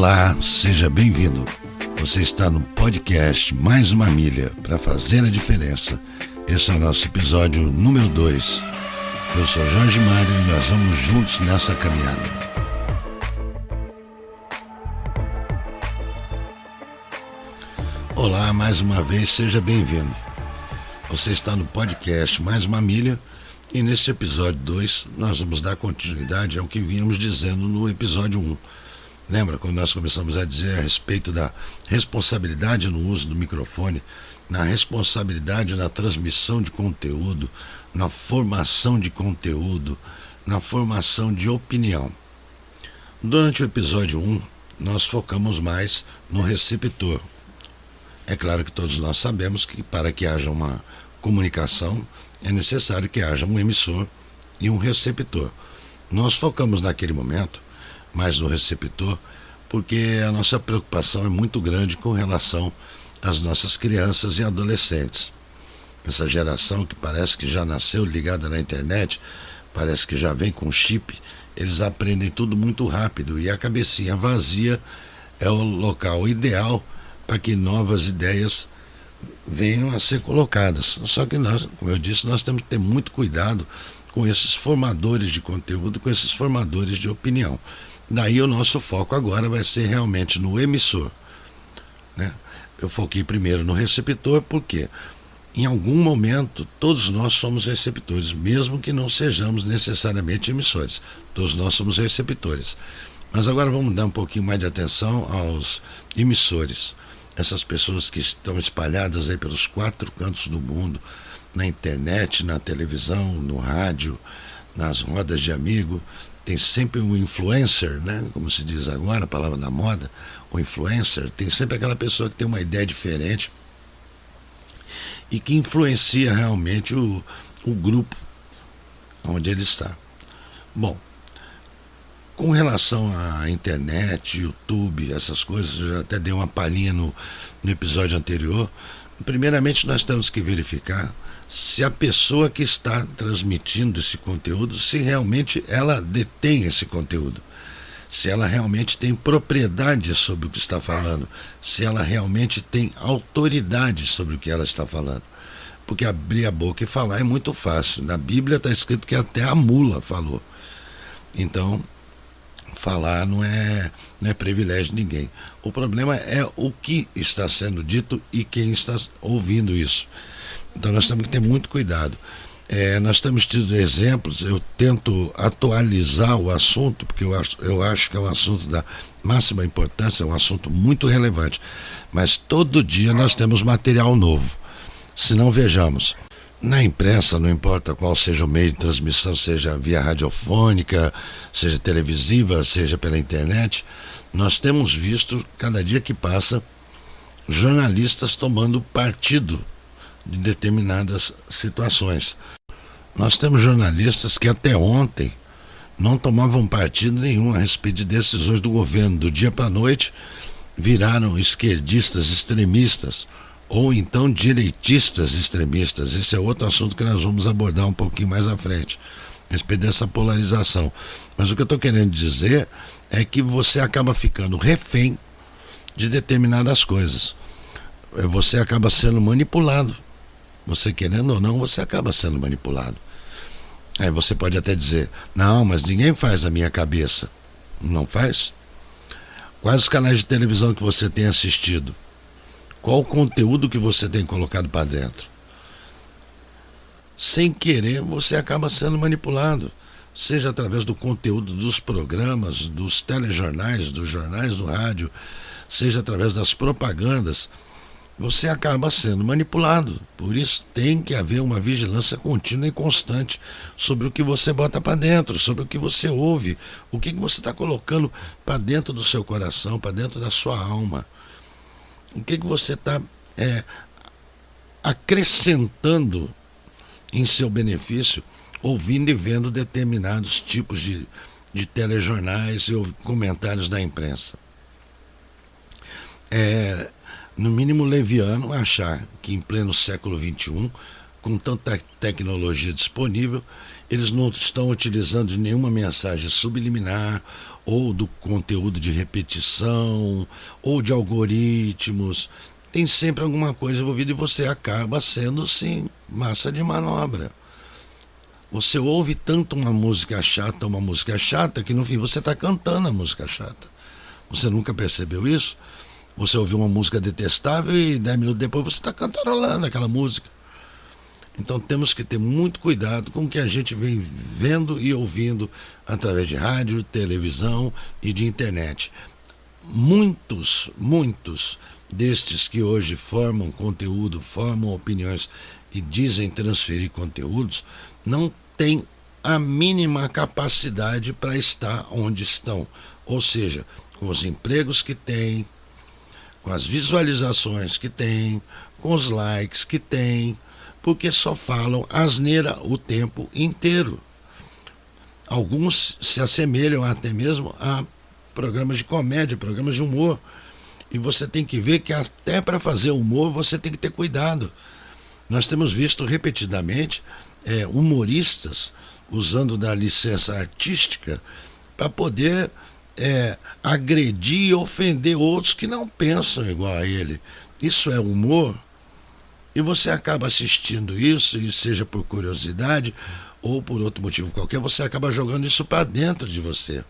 Olá, seja bem-vindo. Você está no podcast Mais uma Milha para fazer a diferença. Esse é o nosso episódio número 2. Eu sou Jorge Mário e nós vamos juntos nessa caminhada. Olá, mais uma vez, seja bem-vindo. Você está no podcast Mais uma Milha e neste episódio 2 nós vamos dar continuidade ao que vínhamos dizendo no episódio 1. Lembra quando nós começamos a dizer a respeito da responsabilidade no uso do microfone, na responsabilidade na transmissão de conteúdo, na formação de conteúdo, na formação de opinião. Durante o episódio 1, nós focamos mais no receptor. É claro que todos nós sabemos que para que haja uma comunicação é necessário que haja um emissor e um receptor. Nós focamos naquele momento mais no receptor, porque a nossa preocupação é muito grande com relação às nossas crianças e adolescentes. Essa geração que parece que já nasceu ligada na internet, parece que já vem com chip, eles aprendem tudo muito rápido e a cabecinha vazia é o local ideal para que novas ideias venham a ser colocadas. Só que nós, como eu disse, nós temos que ter muito cuidado com esses formadores de conteúdo, com esses formadores de opinião. Daí o nosso foco agora vai ser realmente no emissor, né? Eu foquei primeiro no receptor porque em algum momento todos nós somos receptores, mesmo que não sejamos necessariamente emissores. Todos nós somos receptores. Mas agora vamos dar um pouquinho mais de atenção aos emissores. Essas pessoas que estão espalhadas aí pelos 4 cantos do mundo, na internet, na televisão, no rádio, nas rodas de amigo. Tem sempre um influencer, né? Como se diz agora, a palavra da moda, o influencer. Tem sempre aquela pessoa que tem uma ideia diferente e que influencia realmente o grupo onde ele está. Bom, com relação à internet, YouTube, essas coisas, eu já até dei uma palhinha no episódio anterior. Primeiramente, nós temos que verificar se a pessoa que está transmitindo esse conteúdo, se realmente ela detém esse conteúdo, se ela realmente tem propriedade sobre o que está falando, se ela realmente tem autoridade sobre o que ela está falando. Porque abrir a boca e falar é muito fácil. Na Bíblia está escrito que até a mula falou. Então, falar não é privilégio de ninguém. O problema é o que está sendo dito e quem está ouvindo isso. Então nós temos que ter muito cuidado. Nós temos tido exemplos, eu tento atualizar o assunto, porque eu acho que é um assunto da máxima importância, é um assunto muito relevante. Mas todo dia nós temos material novo. Se não, vejamos. Na imprensa, não importa qual seja o meio de transmissão, seja via radiofônica, seja televisiva, seja pela internet, nós temos visto, cada dia que passa, jornalistas tomando partido de determinadas situações. Nós temos jornalistas que até ontem não tomavam partido nenhum a respeito de decisões do governo. Do dia para a noite viraram esquerdistas extremistas ou então direitistas extremistas. Esse é outro assunto que nós vamos abordar um pouquinho mais à frente, a respeito dessa polarização. Mas o que eu estou querendo dizer é que você acaba ficando refém de determinadas coisas. Você acaba sendo manipulado. Você querendo ou não, você acaba sendo manipulado. Aí você pode até dizer, não, mas ninguém faz a minha cabeça. Não faz? Quais os canais de televisão que você tem assistido? Qual o conteúdo que você tem colocado para dentro? Sem querer, você acaba sendo manipulado. Seja através do conteúdo dos programas, dos telejornais, dos jornais do rádio, seja através das propagandas, você acaba sendo manipulado. Por isso tem que haver uma vigilância contínua e constante sobre o que você bota para dentro, sobre o que você ouve, o que você está colocando para dentro do seu coração, para dentro da sua alma. O que você está acrescentando em seu benefício, ouvindo e vendo determinados tipos de telejornais e comentários da imprensa. No mínimo leviano achar que em pleno século XXI, com tanta tecnologia disponível, eles não estão utilizando de nenhuma mensagem subliminar, ou do conteúdo de repetição, ou de algoritmos. Tem sempre alguma coisa envolvida e você acaba sendo, sim, massa de manobra. Você ouve tanto uma música chata, que no fim você está cantando a música chata. Você nunca percebeu isso? Você ouviu uma música detestável e 10 minutos depois você está cantarolando aquela música. Então temos que ter muito cuidado com o que a gente vem vendo e ouvindo através de rádio, televisão e de internet. Muitos destes que hoje formam conteúdo, formam opiniões e dizem transferir conteúdos, não têm a mínima capacidade para estar onde estão. Ou seja, com os empregos que têm, com as visualizações que têm, com os likes que têm, porque só falam asneira o tempo inteiro. Alguns se assemelham até mesmo a programas de comédia, programas de humor. E você tem que ver que até para fazer humor você tem que ter cuidado. Nós temos visto repetidamente humoristas usando da licença artística para poder agredir e ofender outros que não pensam igual a ele. Isso é humor? E você acaba assistindo isso, e seja por curiosidade ou por outro motivo qualquer, você acaba jogando isso para dentro de você.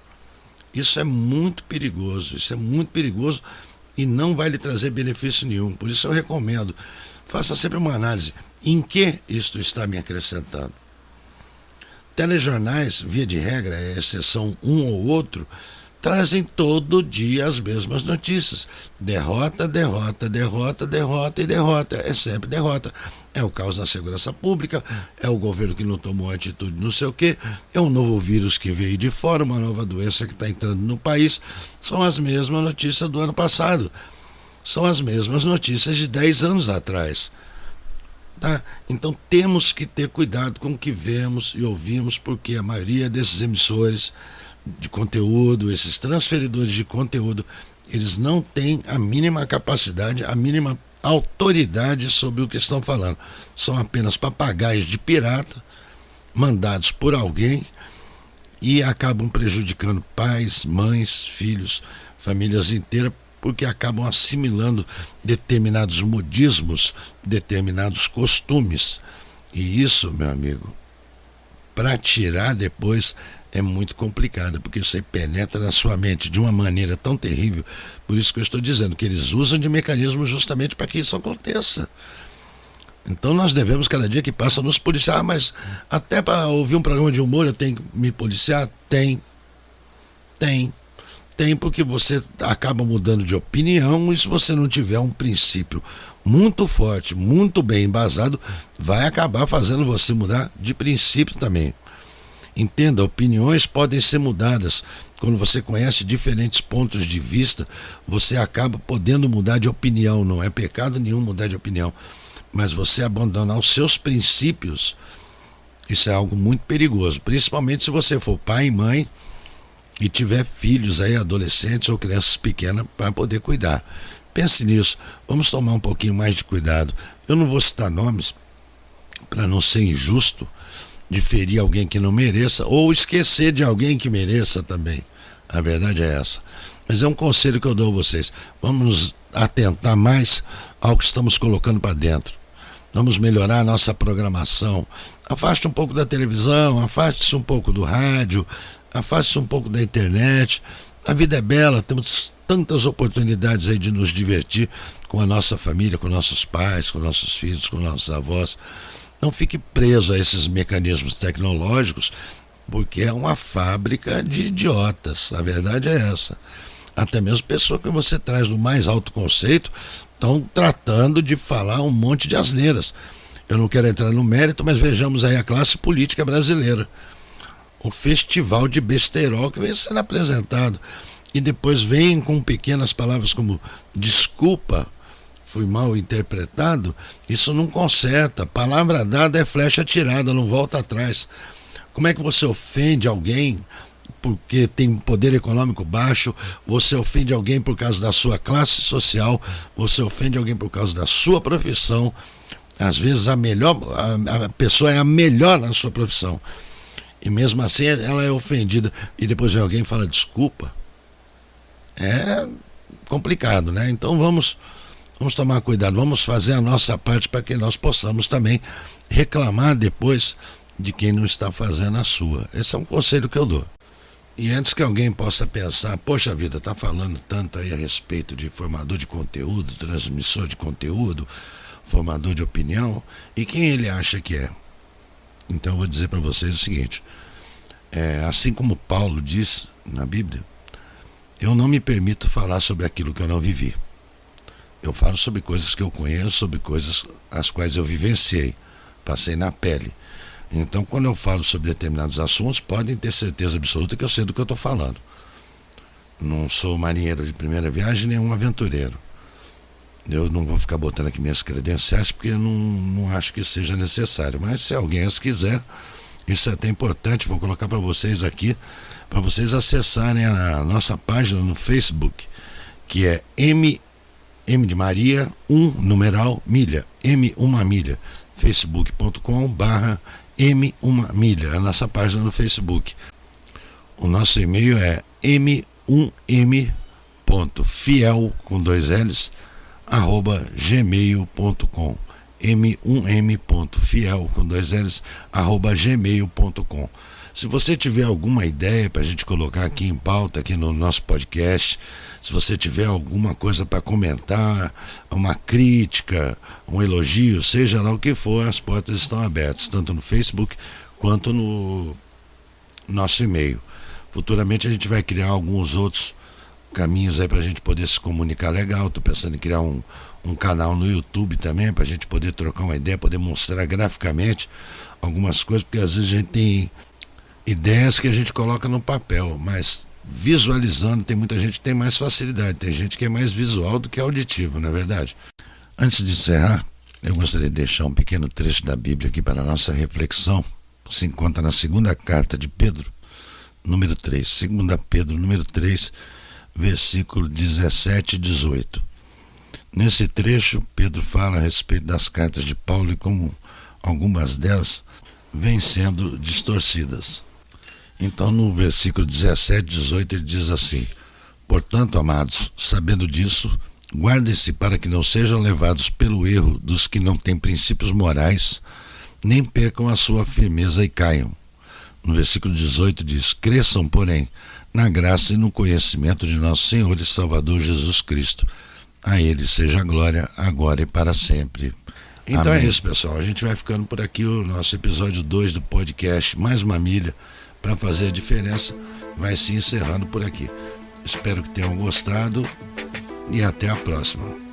Isso é muito perigoso, e não vai lhe trazer benefício nenhum. Por isso eu recomendo, faça sempre uma análise. Em que isto está me acrescentando? Telejornais, via de regra, exceção um ou outro, trazem todo dia as mesmas notícias. Derrota, derrota, derrota, derrota e derrota. É sempre derrota. É o caos da segurança pública, é o governo que não tomou atitude não sei o quê, é um novo vírus que veio de fora, uma nova doença que está entrando no país. São as mesmas notícias do ano passado. São as mesmas notícias de 10 anos atrás. Tá? Então temos que ter cuidado com o que vemos e ouvimos, porque a maioria desses emissores de conteúdo, esses transferidores de conteúdo, eles não têm a mínima capacidade, a mínima autoridade sobre o que estão falando. São apenas papagaios de pirata, mandados por alguém, e acabam prejudicando pais, mães, filhos, famílias inteiras, porque acabam assimilando determinados modismos, determinados costumes. E isso, meu amigo, para tirar depois é muito complicado, porque isso aí penetra na sua mente de uma maneira tão terrível. Por isso que eu estou dizendo que eles usam de mecanismos justamente para que isso aconteça. Então nós devemos, cada dia que passa, nos policiar. Mas até para ouvir um programa de humor eu tenho que me policiar? Tem, porque você acaba mudando de opinião, e se você não tiver um princípio muito forte, muito bem embasado, vai acabar fazendo você mudar de princípio também. Entenda, opiniões podem ser mudadas. Quando você conhece diferentes pontos de vista, você acaba podendo mudar de opinião. Não é pecado nenhum mudar de opinião, mas você abandonar os seus princípios, isso é algo muito perigoso, principalmente se você for pai e mãe e tiver filhos aí, adolescentes ou crianças pequenas, para poder cuidar. Pense nisso. Vamos tomar um pouquinho mais de cuidado. Eu não vou citar nomes para não ser injusto de ferir alguém que não mereça, ou esquecer de alguém que mereça também. A verdade é essa. Mas é um conselho que eu dou a vocês. Vamos nos atentar mais ao que estamos colocando para dentro. Vamos melhorar a nossa programação. Afaste um pouco da televisão, afaste-se um pouco do rádio, afaste-se um pouco da internet. A vida é bela, temos tantas oportunidades aí de nos divertir com a nossa família, com nossos pais, com nossos filhos, com nossos avós. Não fique preso a esses mecanismos tecnológicos, porque é uma fábrica de idiotas. A verdade é essa. Até mesmo pessoas que você traz do mais alto conceito estão tratando de falar um monte de asneiras. Eu não quero entrar no mérito, mas vejamos aí a classe política brasileira. O festival de besterol que vem sendo apresentado. E depois vem com pequenas palavras como desculpa, fui mal interpretado. Isso não conserta. Palavra dada é flecha atirada, não volta atrás. Como é que você ofende alguém porque tem um poder econômico baixo? Você ofende alguém por causa da sua classe social? Você ofende alguém por causa da sua profissão? Às vezes a pessoa é a melhor na sua profissão. E mesmo assim ela é ofendida. E depois vem alguém e fala desculpa. É complicado, né? Então vamos tomar cuidado, vamos fazer a nossa parte para que nós possamos também reclamar depois de quem não está fazendo a sua. Esse é um conselho que eu dou. E antes que alguém possa pensar, poxa vida, está falando tanto aí a respeito de formador de conteúdo, transmissor de conteúdo, formador de opinião, e quem ele acha que é? Então eu vou dizer para vocês o seguinte, assim como Paulo diz na Bíblia, eu não me permito falar sobre aquilo que eu não vivi. Eu falo sobre coisas que eu conheço, sobre coisas as quais eu vivenciei, passei na pele. Então, quando eu falo sobre determinados assuntos, podem ter certeza absoluta que eu sei do que eu estou falando. Não sou marinheiro de primeira viagem, nem um aventureiro. Eu não vou ficar botando aqui minhas credenciais, porque eu não acho que seja necessário. Mas se alguém as quiser, isso é até importante, vou colocar para vocês aqui, para vocês acessarem a nossa página no Facebook, que é M de Maria, 1, numeral, milha, M1 milha, facebook.com/M1 milha, a nossa página no Facebook. O nosso e-mail é m1m.fiel, com 2 L's, @gmail.com, m1m.fiel, com 2 L's, @gmail.com. Se você tiver alguma ideia para a gente colocar aqui em pauta, aqui no nosso podcast, se você tiver alguma coisa para comentar, uma crítica, um elogio, seja lá o que for, as portas estão abertas, tanto no Facebook quanto no nosso e-mail. Futuramente a gente vai criar alguns outros caminhos aí para a gente poder se comunicar legal. Estou pensando em criar um canal no YouTube também, para a gente poder trocar uma ideia, poder mostrar graficamente algumas coisas, porque às vezes a gente tem ideias que a gente coloca no papel, mas visualizando, tem muita gente que tem mais facilidade, tem gente que é mais visual do que auditivo, não é verdade? Antes de encerrar, eu gostaria de deixar um pequeno trecho da Bíblia aqui para a nossa reflexão. Se encontra na segunda carta de Pedro, número 3, segunda Pedro, número 3, versículo 17 e 18. Nesse trecho, Pedro fala a respeito das cartas de Paulo e como algumas delas vêm sendo distorcidas. Então, no versículo 17 e 18, ele diz assim: portanto, amados, sabendo disso, guardem-se para que não sejam levados pelo erro dos que não têm princípios morais, nem percam a sua firmeza e caiam. No versículo 18 diz: cresçam, porém, na graça e no conhecimento de nosso Senhor e Salvador Jesus Cristo. A Ele seja a glória, agora e para sempre. Então Amém. É isso, pessoal. A gente vai ficando por aqui. O nosso episódio 2 do podcast Mais uma Milha para fazer a diferença vai se encerrando por aqui. Espero que tenham gostado e até a próxima.